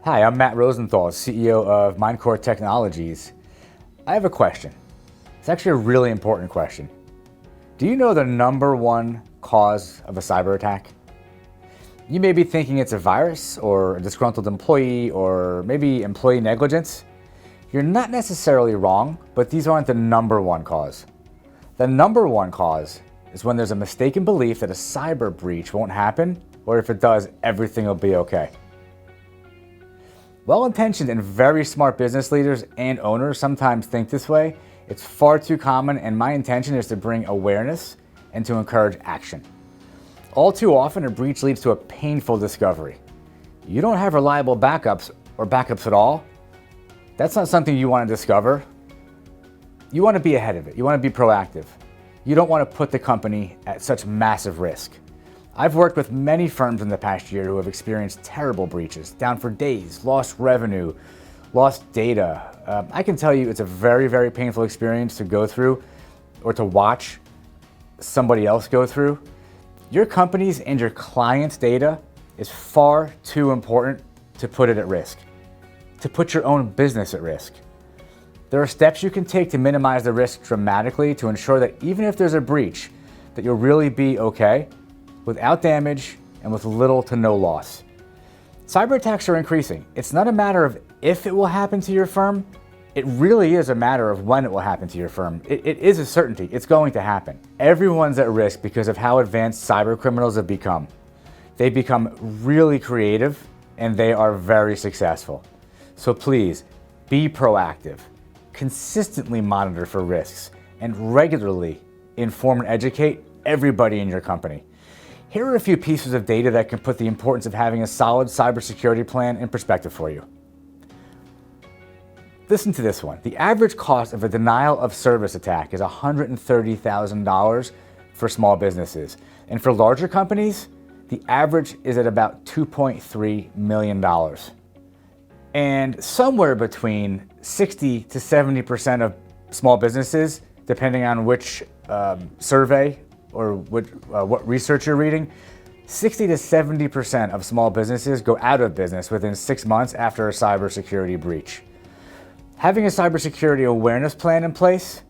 Hi, I'm Matt Rosenthal, CEO of Mindcore Technologies. I have a question. It's actually a really important question. Do you know the number one cause of a cyber attack? You may be thinking it's a virus or a disgruntled employee or maybe employee negligence. You're not necessarily wrong, but these aren't the number one cause. The number one cause is when there's a mistaken belief that a cyber breach won't happen, or if it does, everything will be okay. Well-intentioned and very smart business leaders and owners sometimes think this way. It's far too common, and my intention is to bring awareness and to encourage action. All too often, a breach leads to a painful discovery. You don't have reliable backups or backups at all. That's not something you want to discover. You want to be ahead of it. You want to be proactive. You don't want to put the company at such massive risk. I've worked with many firms in the past year who have experienced terrible breaches, down for days, lost revenue, lost data. I can tell you it's a very, very painful experience to go through or to watch somebody else go through. Your company's and your client's data is far too important to put it at risk, to put your own business at risk. There are steps you can take to minimize the risk dramatically to ensure that even if there's a breach, that you'll really be okay, without damage and with little to no loss. Cyber attacks are increasing. It's not a matter of if it will happen to your firm, it really is a matter of when it will happen to your firm. It is a certainty, it's going to happen. Everyone's at risk because of how advanced cyber criminals have become. They've become really creative and they are very successful. So please, be proactive, consistently monitor for risks, and regularly inform and educate everybody in your company. Here are a few pieces of data that can put the importance of having a solid cybersecurity plan in perspective for you. Listen to this one. The average cost of a denial of service attack is $130,000 for small businesses. And for larger companies, the average is at about $2.3 million. And somewhere between 60 to 70% of small businesses, depending on which survey or what research you're reading, 60 to 70% of small businesses go out of business within 6 months after a cybersecurity breach. Having a cybersecurity awareness plan in place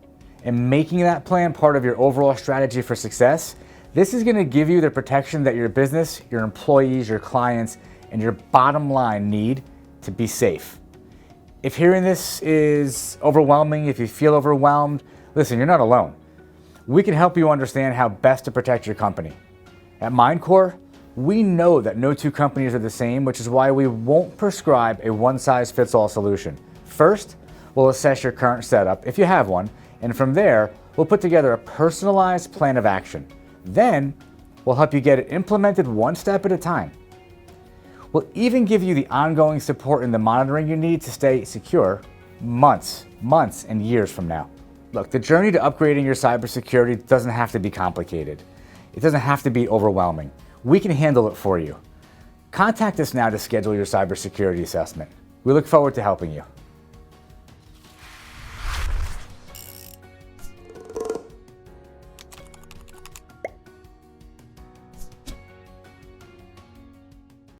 and making that plan part of your overall strategy for success, this is going to give you the protection that your business, your employees, your clients, and your bottom line need to be safe. If hearing this is overwhelming, if you feel overwhelmed, listen, you're not alone. We can help you understand how best to protect your company. At Mindcore, we know that no two companies are the same, which is why we won't prescribe a one-size-fits-all solution. First, we'll assess your current setup, if you have one, and from there, we'll put together a personalized plan of action. Then, we'll help you get it implemented one step at a time. We'll even give you the ongoing support and the monitoring you need to stay secure months, and years from now. Look, the journey to upgrading your cybersecurity doesn't have to be complicated. It doesn't have to be overwhelming. We can handle it for you. Contact us now to schedule your cybersecurity assessment. We look forward to helping you.